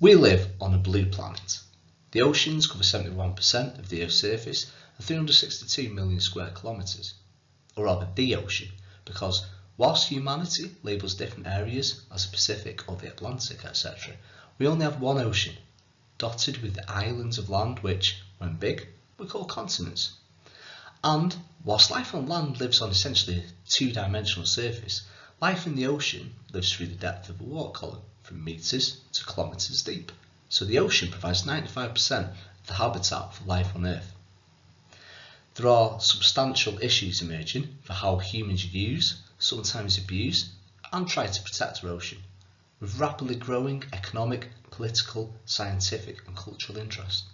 We live on a blue planet. The oceans cover 71% of the Earth's surface and 362 million square kilometres, or rather the ocean, because whilst humanity labels different areas as the Pacific or the Atlantic, etc., we only have one ocean, dotted with islands of land which, when big, we call continents. And whilst life on land lives on essentially a two-dimensional surface, life in the ocean lives through the depth of a water column, from metres to kilometres deep. So the ocean provides 95% of the habitat for life on Earth. There are substantial issues emerging for how humans use, sometimes abuse, and try to protect our ocean, with rapidly growing economic, political, scientific and cultural interest.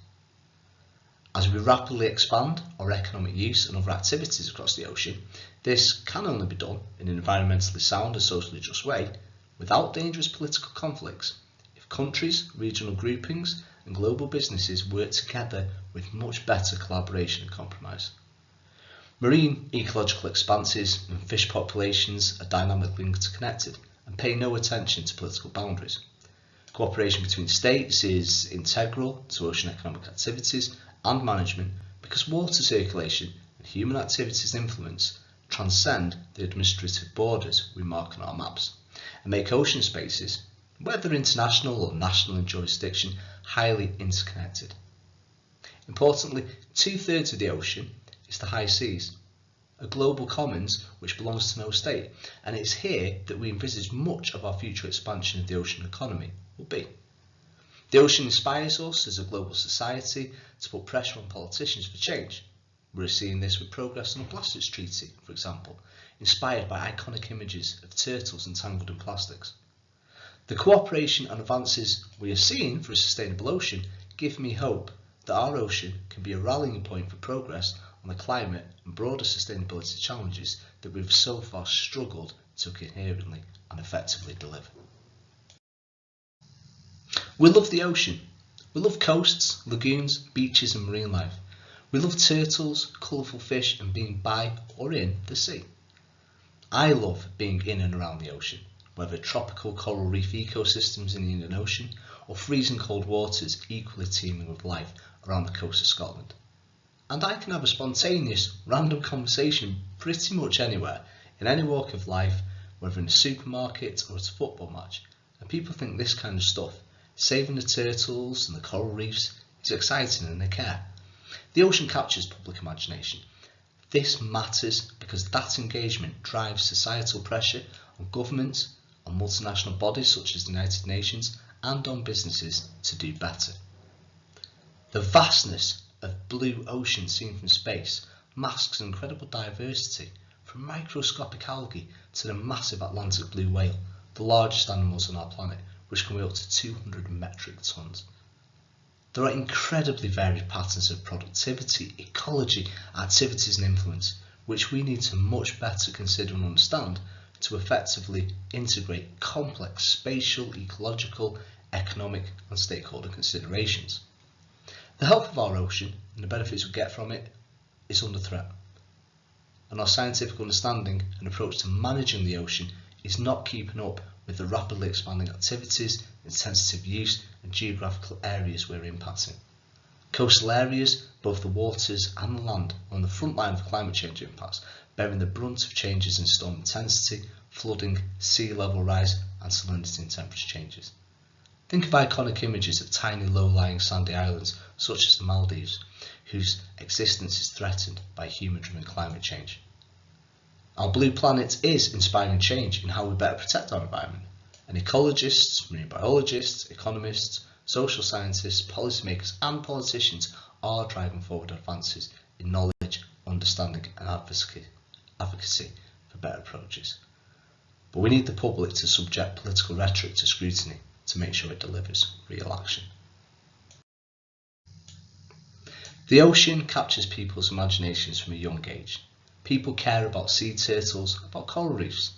As we rapidly expand our economic use and other activities across the ocean, this can only be done in an environmentally sound and socially just way, without dangerous political conflicts, if countries, regional groupings and global businesses work together with much better collaboration and compromise. Marine ecological expanses and fish populations are dynamically interconnected and pay no attention to political boundaries. Cooperation between states is integral to ocean economic activities and management because water circulation and human activities influence transcend the administrative borders we mark on our maps and make ocean spaces, whether international or national in jurisdiction, highly interconnected. Importantly, 2/3 of the ocean is the high seas, a global commons which belongs to no state, and it's here that we envisage much of our future expansion of the ocean economy will be. The ocean inspires us as a global society to put pressure on politicians for change. We're seeing this with progress on the Plastics Treaty, for example, inspired by iconic images of turtles entangled in plastics. The cooperation and advances we are seeing for a sustainable ocean give me hope that our ocean can be a rallying point for progress on the climate and broader sustainability challenges that we've so far struggled to coherently and effectively deliver. We love the ocean. We love coasts, lagoons, beaches and marine life. We love turtles, colourful fish and being by or in the sea. I love being in and around the ocean, whether tropical coral reef ecosystems in the Indian Ocean or freezing cold waters equally teeming with life around the coast of Scotland. And I can have a spontaneous, random conversation pretty much anywhere, in any walk of life, whether in a supermarket or at a football match, and people think this kind of stuff, saving the turtles and the coral reefs, is exciting and they care. The ocean captures public imagination. This matters because that engagement drives societal pressure on governments, on multinational bodies such as the United Nations, and on businesses to do better. The vastness of blue ocean seen from space masks an incredible diversity, from microscopic algae to the massive Atlantic blue whale, the largest animals on our planet, which can weigh up to 200 metric tons. There are incredibly varied patterns of productivity, ecology, activities and influence, which we need to much better consider and understand to effectively integrate complex spatial, ecological, economic and stakeholder considerations. The health of our ocean and the benefits we get from it is under threat, and our scientific understanding and approach to managing the ocean is not keeping up with the rapidly expanding activities, intensive use and geographical areas we're impacting. Coastal areas, both the waters and the land, are on the front line of climate change impacts, bearing the brunt of changes in storm intensity, flooding, sea level rise and salinity and temperature changes. Think of iconic images of tiny low-lying sandy islands such as the Maldives, whose existence is threatened by human-driven climate change. Our blue planet is inspiring change in how we better protect our environment, and ecologists, marine biologists, economists, social scientists, policymakers and politicians are driving forward advances in knowledge, understanding and advocacy for better approaches. But we need the public to subject political rhetoric to scrutiny to make sure it delivers real action. The ocean captures people's imaginations from a young age. People care about sea turtles, about coral reefs.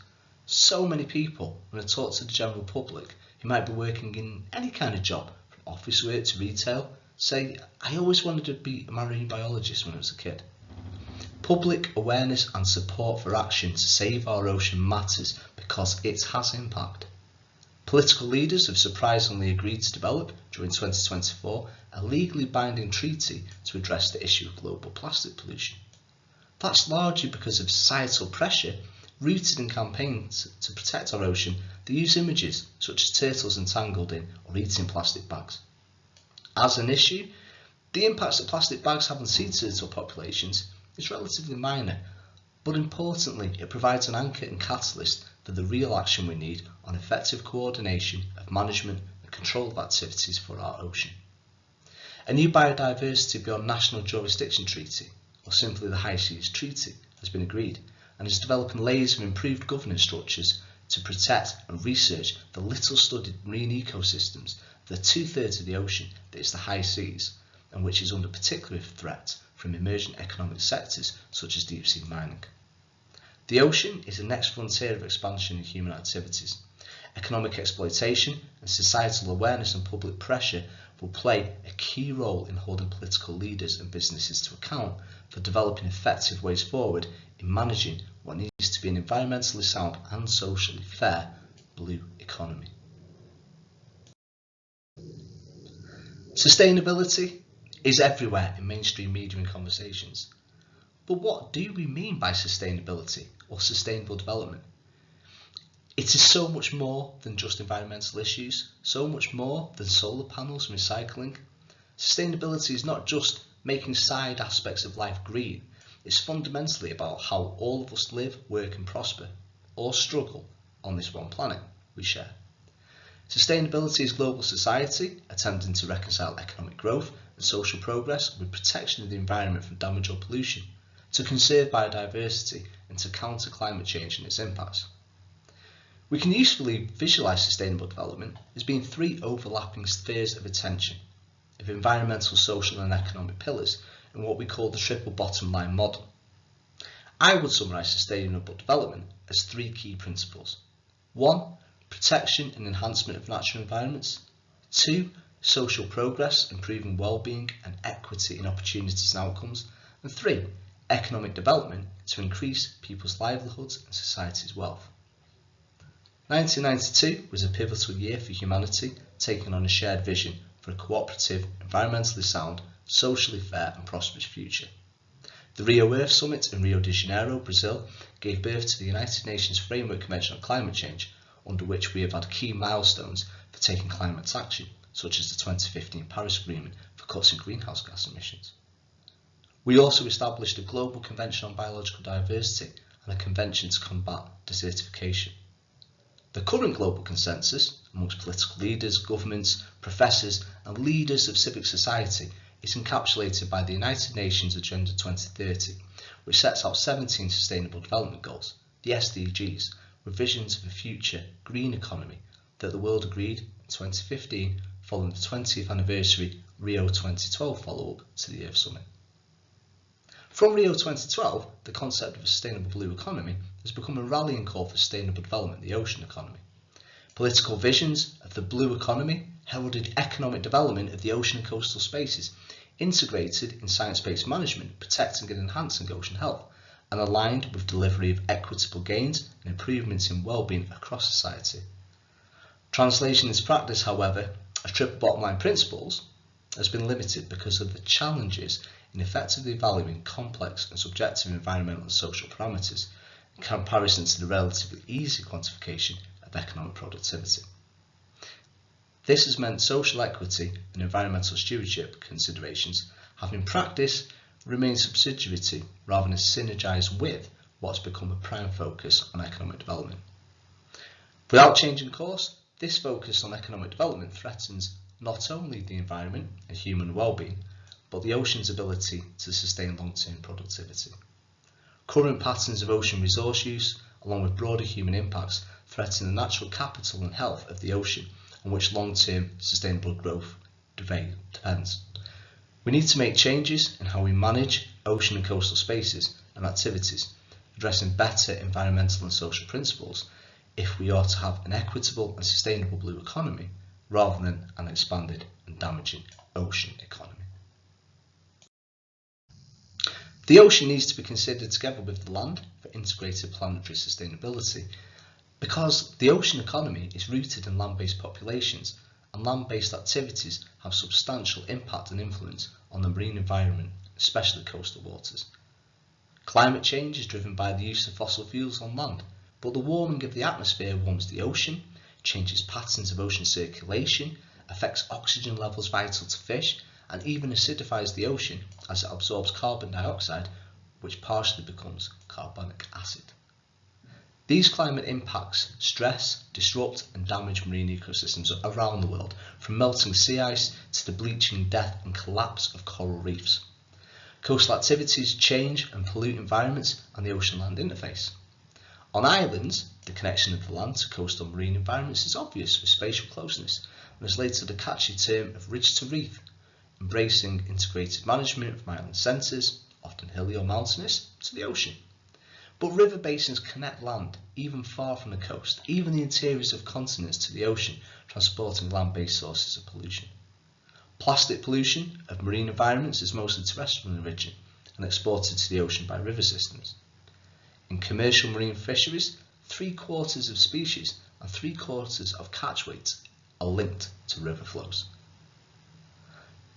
So many people, when I talk to the general public who might be working in any kind of job, from office work to retail, say, I always wanted to be a marine biologist when I was a kid. Public awareness and support for action to save our ocean matters because it has impact. Political leaders have surprisingly agreed to develop, during 2024, a legally binding treaty to address the issue of global plastic pollution. That's largely because of societal pressure rooted in campaigns to protect our ocean that use images such as turtles entangled in or eating plastic bags. As an issue, the impacts that plastic bags have on sea turtle populations is relatively minor, but importantly it provides an anchor and catalyst for the real action we need on effective coordination of management and control of activities for our ocean. A new biodiversity beyond national jurisdiction treaty, or simply the High Seas Treaty, has been agreed and is developing layers of improved governance structures to protect and research the little studied marine ecosystems of the 2/3 of the ocean that is the high seas, and which is under particular threat from emerging economic sectors such as deep sea mining. The ocean is the next frontier of expansion in human activities. Economic exploitation and societal awareness and public pressure will play a key role in holding political leaders and businesses to account for developing effective ways forward in managing what needs to be an environmentally sound and socially fair blue economy. Sustainability is everywhere in mainstream media and conversations. But what do we mean by sustainability or sustainable development? It is so much more than just environmental issues, so much more than solar panels and recycling. Sustainability is not just making side aspects of life green, it's fundamentally about how all of us live, work and prosper, or struggle on this one planet we share. Sustainability is global society attempting to reconcile economic growth and social progress with protection of the environment from damage or pollution, to conserve biodiversity and to counter climate change and its impacts. We can usefully visualise sustainable development as being three overlapping spheres of attention, of environmental, social and economic pillars in what we call the triple bottom line model. I would summarise sustainable development as three key principles. 1. Protection and enhancement of natural environments. 2. Social progress, improving well-being and equity in opportunities and outcomes. And 3. Economic development to increase people's livelihoods and society's wealth. 1992 was a pivotal year for humanity, taking on a shared vision for a cooperative, environmentally sound, socially fair and prosperous future. The Rio Earth Summit in Rio de Janeiro, Brazil, gave birth to the United Nations Framework Convention on Climate Change, under which we have had key milestones for taking climate action, such as the 2015 Paris Agreement for cuts in greenhouse gas emissions. We also established a global convention on biological diversity and a convention to combat desertification. The current global consensus amongst political leaders, governments, professors and leaders of civic society is encapsulated by the United Nations Agenda 2030, which sets out 17 Sustainable Development Goals, the SDGs, with visions of a future green economy that the world agreed in 2015 following the 20th anniversary Rio 2012 follow-up to the Earth Summit. From Rio 2012, the concept of a sustainable blue economy has become a rallying call for sustainable development in the ocean economy. Political visions of the blue economy heralded economic development of the ocean and coastal spaces, integrated in science-based management, protecting and enhancing ocean health, and aligned with delivery of equitable gains and improvements in well-being across society. Translation into practice, however, of triple bottom line principles has been limited because of the challenges in effectively valuing complex and subjective environmental and social parameters in comparison to the relatively easy quantification of economic productivity. This has meant social equity and environmental stewardship considerations have in practice remained subsidiary to rather than synergised with what's become a prime focus on economic development. Without changing course, this focus on economic development threatens not only the environment and human well-being, but the ocean's ability to sustain long-term productivity. Current patterns of ocean resource use, along with broader human impacts, threaten the natural capital and health of the ocean on which long-term sustainable growth depends. We need to make changes in how we manage ocean and coastal spaces and activities, addressing better environmental and social principles if we are to have an equitable and sustainable blue economy rather than an expanded and damaging ocean economy. The ocean needs to be considered together with the land for integrated planetary sustainability. Because the ocean economy is rooted in land-based populations, and land-based activities have substantial impact and influence on the marine environment, especially coastal waters. Climate change is driven by the use of fossil fuels on land, but the warming of the atmosphere warms the ocean, changes patterns of ocean circulation, affects oxygen levels vital to fish, and even acidifies the ocean as it absorbs carbon dioxide, which partially becomes carbonic acid. These climate impacts stress, disrupt and damage marine ecosystems around the world, from melting sea ice to the bleaching, death and collapse of coral reefs. Coastal activities change and pollute environments and the ocean-land interface. On islands, the connection of the land to coastal marine environments is obvious with spatial closeness and has led to the catchy term of ridge to reef, embracing integrated management from island centres, often hilly or mountainous, to the ocean. But river basins connect land even far from the coast, even the interiors of continents to the ocean, transporting land-based sources of pollution. Plastic pollution of marine environments is mostly terrestrial in origin and exported to the ocean by river systems. In commercial marine fisheries, 3/4 of species and 3/4 of catch weights are linked to river flows.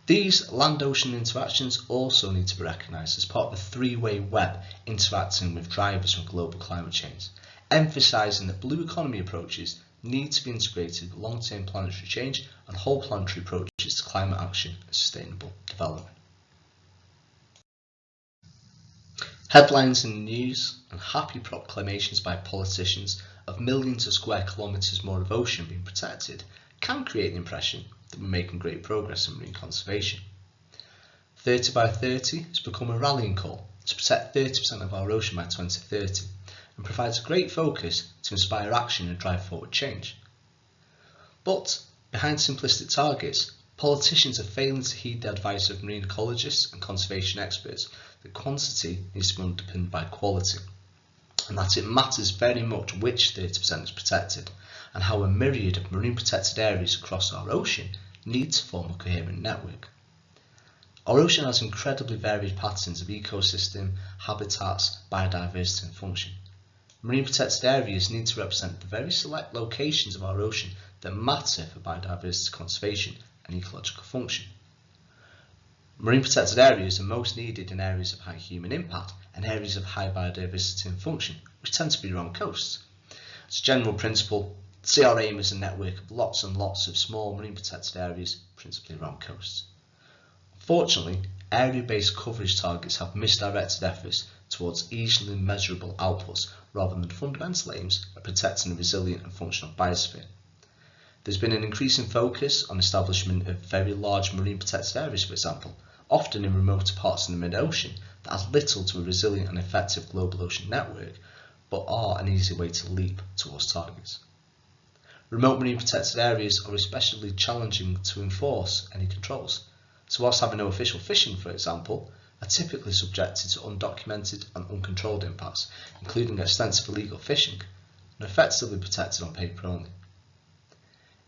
These land-ocean interactions also need to be recognised as part of a three-way web interacting with drivers from global climate change, emphasising that blue economy approaches need to be integrated with long-term planetary change and whole planetary approaches to climate action and sustainable development. Headlines in the news and happy proclamations by politicians of millions of square kilometres more of ocean being protected can create the impression that we're making great progress in marine conservation. 30 by 30 has become a rallying call to protect 30% of our ocean by 2030 and provides a great focus to inspire action and drive forward change. But behind simplistic targets, politicians are failing to heed the advice of marine ecologists and conservation experts that quantity needs to be underpinned by quality, and that it matters very much which 30% is protected, and how a myriad of marine protected areas across our ocean need to form a coherent network. Our ocean has incredibly varied patterns of ecosystem, habitats, biodiversity and function. Marine protected areas need to represent the very select locations of our ocean that matter for biodiversity conservation and ecological function. Marine protected areas are most needed in areas of high human impact and areas of high biodiversity and function, which tend to be around coasts. As a general principle, see our aim as a network of lots and lots of small marine protected areas, principally around coasts. Unfortunately, area-based coverage targets have misdirected efforts towards easily measurable outputs rather than fundamental aims of protecting a resilient and functional biosphere. There's been an increasing focus on establishment of very large marine protected areas, for example, often in remote parts of the mid-ocean that has little to a resilient and effective global ocean network, but are an easy way to leap towards targets. Remote marine protected areas are especially challenging to enforce any controls, so whilst having no official fishing, for example, are typically subjected to undocumented and uncontrolled impacts, including extensive illegal fishing, and effectively protected on paper only.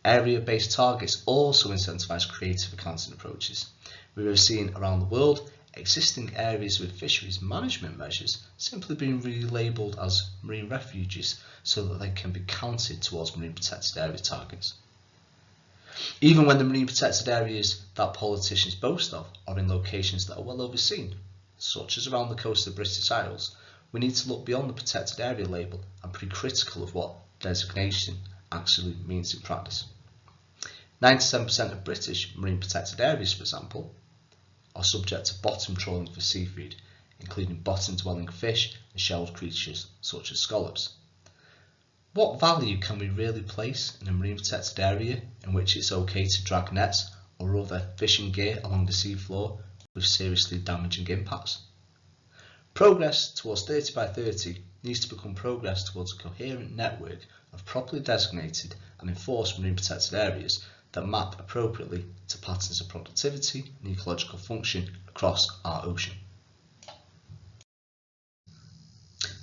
Area-based targets also incentivise creative accounting approaches. We have seen around the world existing areas with fisheries management measures simply being relabelled as marine refuges so that they can be counted towards marine protected area targets. Even when the marine protected areas that politicians boast of are in locations that are well overseen, such as around the coast of the British Isles, we need to look beyond the protected area label and be critical of what designation actually means in practice. 97% of British marine protected areas, for example, are subject to bottom trawling for seafood, including bottom dwelling fish and shelled creatures such as scallops. What value can we really place in a marine protected area in which it's okay to drag nets or other fishing gear along the seafloor with seriously damaging impacts? Progress towards 30 by 30 needs to become progress towards a coherent network of properly designated and enforced marine protected areas that map appropriately to patterns of productivity and ecological function across our ocean.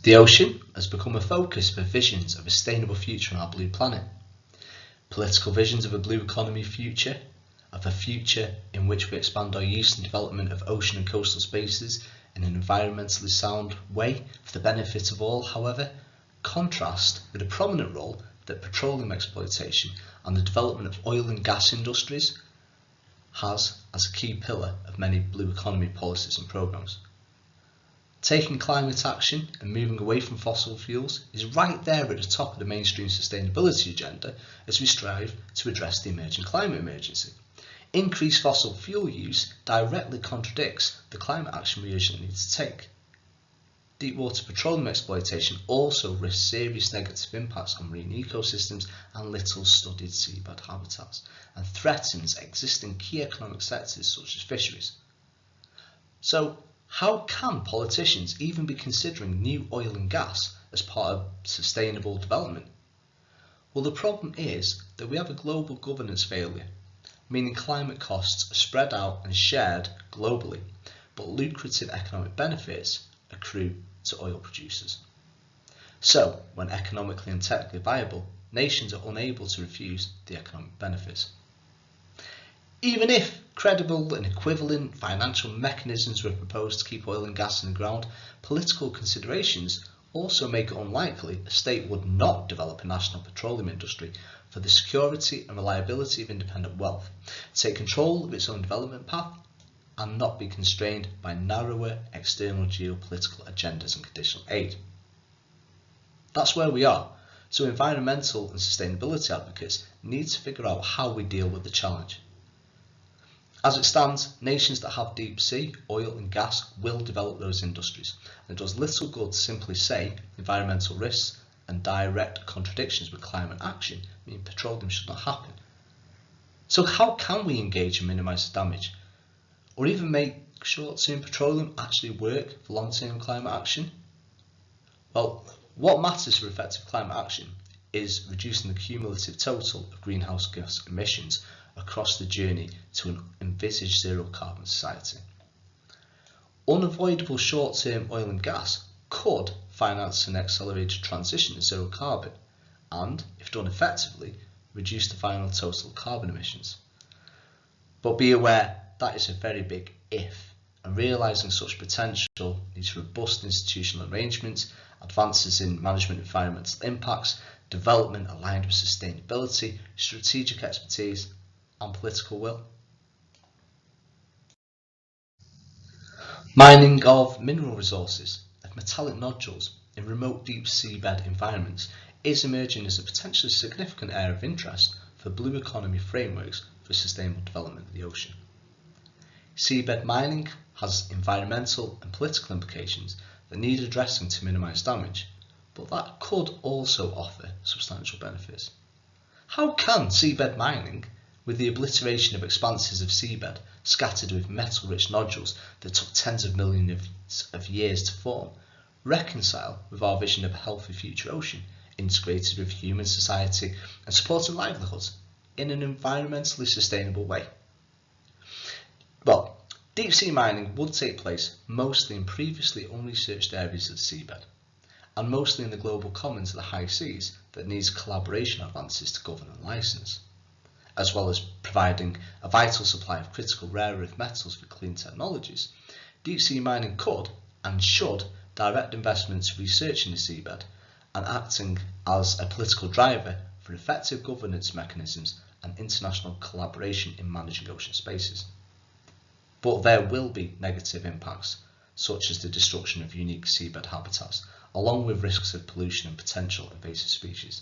The ocean has become a focus for visions of a sustainable future on our blue planet. Political visions of a blue economy future, of a future in which we expand our use and development of ocean and coastal spaces in an environmentally sound way for the benefit of all, however, Contrast with a prominent role that petroleum exploitation and the development of oil and gas industries has as a key pillar of many blue economy policies and programmes. Taking climate action and moving away from fossil fuels is right there at the top of the mainstream sustainability agenda as we strive to address the emerging climate emergency. Increased fossil fuel use directly contradicts the climate action we urgently need to take. Deepwater petroleum exploitation also risks serious negative impacts on marine ecosystems and little studied seabed habitats, and threatens existing key economic sectors such as fisheries. So, how can politicians even be considering new oil and gas as part of sustainable development? Well, the problem is that we have a global governance failure, meaning climate costs are spread out and shared globally, but lucrative economic benefits accrue to oil producers. So, when economically and technically viable, nations are unable to refuse the economic benefits. Even if credible and equivalent financial mechanisms were proposed to keep oil and gas in the ground, political considerations also make it unlikely a state would not develop a national petroleum industry for the security and reliability of independent wealth, take control of its own development path, and not be constrained by narrower external geopolitical agendas and conditional aid. That's where we are, so environmental and sustainability advocates need to figure out how we deal with the challenge. As it stands, nations that have deep sea, oil and gas will develop those industries, and it does little good to simply say environmental risks and direct contradictions with climate action mean petroleum should not happen. So how can we engage and minimise the damage? Or even make short-term petroleum actually work for long-term climate action? Well, what matters for effective climate action is reducing the cumulative total of greenhouse gas emissions across the journey to an envisaged zero carbon society. Unavoidable short-term oil and gas could finance an accelerated transition to zero carbon and, if done effectively, reduce the final total carbon emissions. But be aware that is a very big if, and realising such potential needs robust institutional arrangements, advances in management of environmental impacts, development aligned with sustainability, strategic expertise and political will. Mining of mineral resources, of metallic nodules in remote deep seabed environments is emerging as a potentially significant area of interest for blue economy frameworks for sustainable development of the ocean. Seabed mining has environmental and political implications that need addressing to minimise damage, but that could also offer substantial benefits. How can seabed mining, with the obliteration of expanses of seabed scattered with metal-rich nodules that took tens of millions of years to form, reconcile with our vision of a healthy future ocean, integrated with human society and supporting livelihoods in an environmentally sustainable way? Well, deep sea mining would take place mostly in previously unresearched areas of the seabed, and mostly in the global commons of the high seas that needs collaboration advances to govern and licence, as well as providing a vital supply of critical rare earth metals for clean technologies. Deep sea mining could and should direct investment to research in the seabed and acting as a political driver for effective governance mechanisms and international collaboration in managing ocean spaces. But there will be negative impacts, such as the destruction of unique seabed habitats, along with risks of pollution and potential invasive species.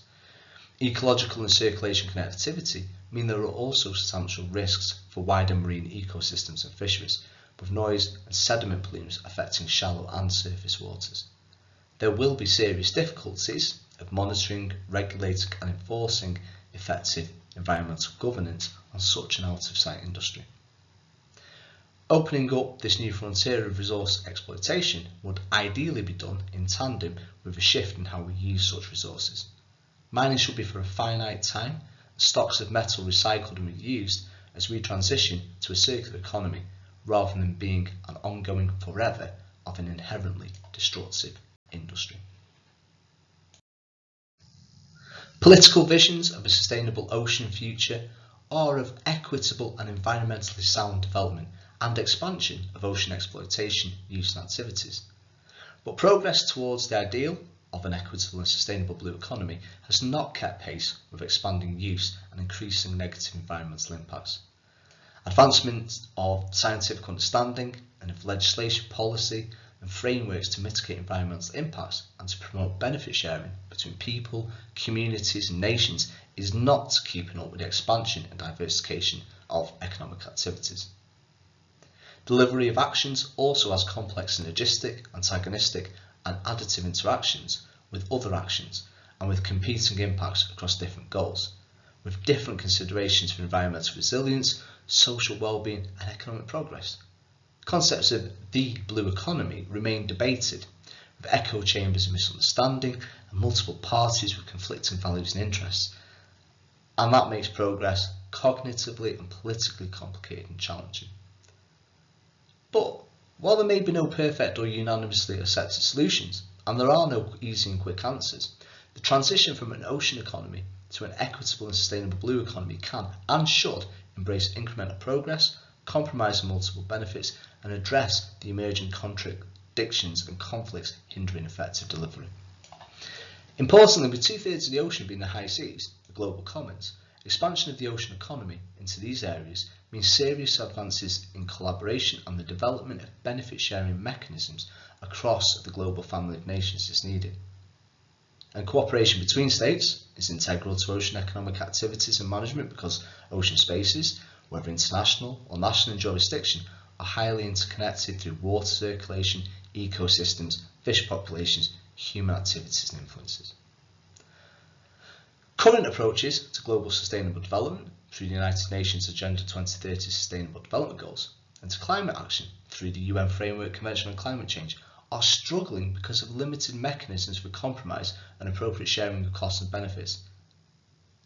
Ecological and circulation connectivity mean there are also substantial risks for wider marine ecosystems and fisheries, with noise and sediment plumes affecting shallow and surface waters. There will be serious difficulties of monitoring, regulating and enforcing effective environmental governance on such an out-of-sight industry. Opening up this new frontier of resource exploitation would ideally be done in tandem with a shift in how we use such resources. Mining should be for a finite time, stocks of metal recycled and reused as we transition to a circular economy, rather than being an ongoing forever of an inherently destructive industry. Political visions of a sustainable ocean future are of equitable and environmentally sound development and expansion of ocean exploitation, use and activities. But progress towards the ideal of an equitable and sustainable blue economy has not kept pace with expanding use and increasing negative environmental impacts. Advancement of scientific understanding and of legislation, policy and frameworks to mitigate environmental impacts and to promote benefit sharing between people, communities and nations is not keeping up with the expansion and diversification of economic activities. Delivery of actions also has complex synergistic, antagonistic and additive interactions with other actions and with competing impacts across different goals, with different considerations for environmental resilience, social well-being and economic progress. Concepts of the blue economy remain debated, with echo chambers of misunderstanding and multiple parties with conflicting values and interests, and that makes progress cognitively and politically complicated and challenging. But while there may be no perfect or unanimously accepted solutions, and there are no easy and quick answers, the transition from an ocean economy to an equitable and sustainable blue economy can and should embrace incremental progress, compromise on multiple benefits, and address the emerging contradictions and conflicts hindering effective delivery. Importantly, with 2/3 of the ocean being the high seas, the global commons, expansion of the ocean economy into these areas means serious advances in collaboration and the development of benefit sharing mechanisms across the global family of nations is needed. And cooperation between states is integral to ocean economic activities and management because ocean spaces, whether international or national in jurisdiction, are highly interconnected through water circulation, ecosystems, fish populations, human activities and influences. Current approaches to global sustainable development through the United Nations Agenda 2030 Sustainable Development Goals and to climate action through the UN Framework Convention on Climate Change are struggling because of limited mechanisms for compromise and appropriate sharing of costs and benefits.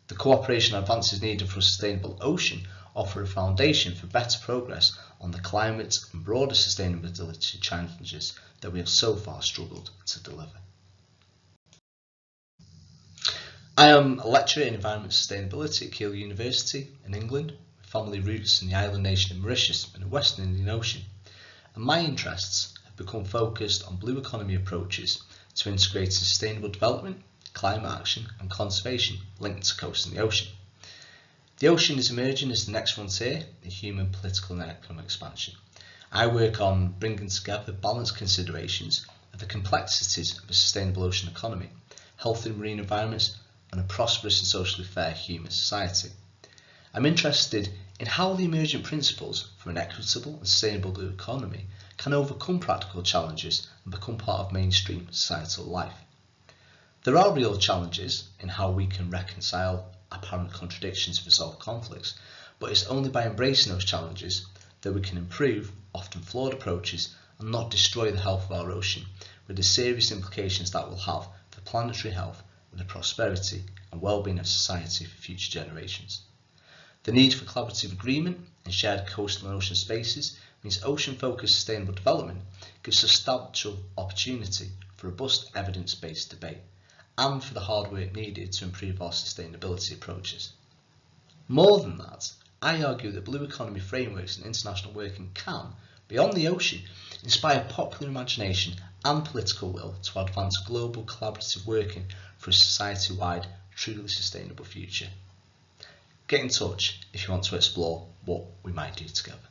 The cooperation and advances needed for a sustainable ocean offer a foundation for better progress on the climate and broader sustainability challenges that we have so far struggled to deliver. I am a lecturer in environment sustainability at Keele University in England, with family roots in the island nation of Mauritius in the Western Indian Ocean, and my interests have become focused on blue economy approaches to integrating sustainable development, climate action and conservation linked to coast and the ocean. The ocean is emerging as the next frontier in human political and economic expansion. I work on bringing together balanced considerations of the complexities of a sustainable ocean economy, healthy marine environments and a prosperous and socially fair human society. I'm interested in how the emergent principles for an equitable and sustainable blue economy can overcome practical challenges and become part of mainstream societal life. There are real challenges in how we can reconcile apparent contradictions and resolve conflicts, but it's only by embracing those challenges that we can improve often flawed approaches and not destroy the health of our ocean, with the serious implications that will have for planetary health and the prosperity and well-being of society for future generations. The need for collaborative agreement and shared coastal and ocean spaces means ocean-focused sustainable development gives substantial opportunity for robust evidence-based debate and for the hard work needed to improve our sustainability approaches. More than that, I argue that blue economy frameworks and international working can, beyond the ocean, inspire popular imagination and political will to advance global collaborative working for a society-wide, truly sustainable future. Get in touch if you want to explore what we might do together.